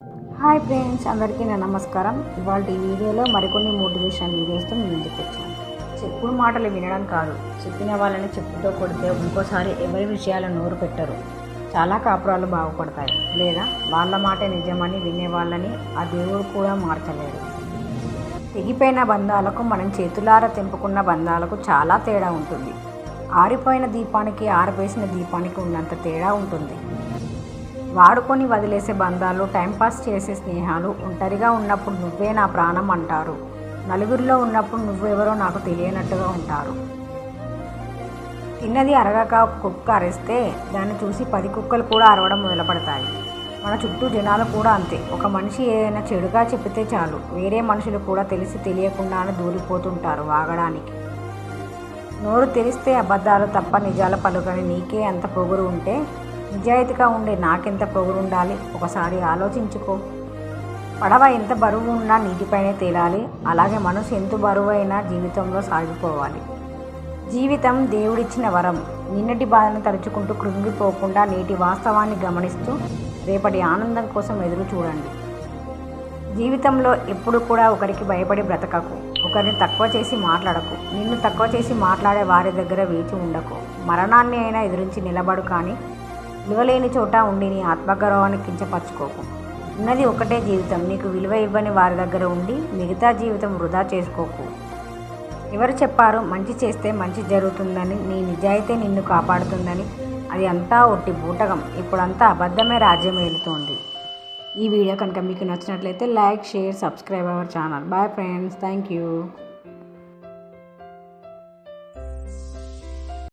Hi friends, అందరికీ నా నమస్కారం. ఇవాళ ఈ వీడియోలో మరికొన్ని మోటివేషనల్ వీడియోస్తో మీ ముందుకు వచ్చాను. చెప్పుడు మాటలు వినడం కాదు, చెప్పిన వాళ్ళని చెప్పుతో కొడితే ఇంకోసారి ఎవరి విషయాలను నోరు పెట్టరు. చాలా కాపురాలు బాగుపడతాయి. లేదా వాళ్ళ మాట నిజమని వినే వాళ్ళని ఆ దేవుడు కూడా మార్చలేడు. తెగిపోయిన బంధాలకు, మనం చేతులారా తెంపుకున్న బంధాలకు చాలా తేడా ఉంటుంది. ఆరిపోయిన దీపానికి ఆరబేసిన దీపానికి ఉన్నంత తేడా ఉంటుంది. వాడుకొని వదిలేసే బంధాలు, టైంపాస్ చేసే స్నేహాలు, ఒంటరిగా ఉన్నప్పుడు నువ్వే నా ప్రాణం అంటారు. నలుగురిలో ఉన్నప్పుడు నువ్వెవరో నాకు తెలియనట్టుగా ఉంటారు. తిన్నది అరగక కుక్క అరిస్తే దాన్ని చూసి 10 కుక్కలు కూడా అరవడం మొదలుపెడతాయి. మన చుట్టూ జనాలు కూడా అంతే. ఒక మనిషి ఏదైనా చెడుగా చెప్పితే చాలు, వేరే మనుషులు కూడా తెలిసి తెలియకుండానే దూరిపోతుంటారు వాగడానికి. నోరు తెరిస్తే అబద్ధాలు తప్ప నిజాలు పలుకని నీకే అంత పొగురు ఉంటే నిజాయితీగా ఉండే నాకెంత పొగురు ఉండాలి? ఒకసారి ఆలోచించుకో. పడవ ఎంత బరువు ఉన్నా నీటిపైనే తేలాలి. అలాగే మనసు ఎంత బరువైనా జీవితంలో సాగిపోవాలి. జీవితం దేవుడిచ్చిన వరం. నిన్నటి బాధను తలుచుకుంటూ కృంగిపోకుండా నేటి వాస్తవాన్ని గమనిస్తూ రేపటి ఆనందం కోసం ఎదురు చూడండి. జీవితంలో ఎప్పుడు కూడా ఒకరికి భయపడి బ్రతకకు. ఒకరిని తక్కువ చేసి మాట్లాడకు. నిన్ను తక్కువ చేసి మాట్లాడే వారి దగ్గర వేచి ఉండకు. మరణాన్ని అయినా ఎదురించి నిలబడు, కానీ విలువలేని చోట ఉండి నీ ఆత్మగౌరవాన్ని కించపరచుకోకు. ఉన్నది ఒకటే జీవితం. నీకు విలువ ఇవ్వని వారి దగ్గర ఉండి మిగతా జీవితం వృధా చేసుకోకు. ఎవరు చెప్పారు మంచి చేస్తే మంచి జరుగుతుందని, నీ నిజాయితీ నిన్ను కాపాడుతుందని? అది అంతా ఒట్టి బూటకం. ఇప్పుడంతా అబద్ధమే రాజ్యం ఏలుతోంది. ఈ వీడియో కనుక మీకు నచ్చినట్లయితే like, share, subscribe our channel. Bye friends, thank you.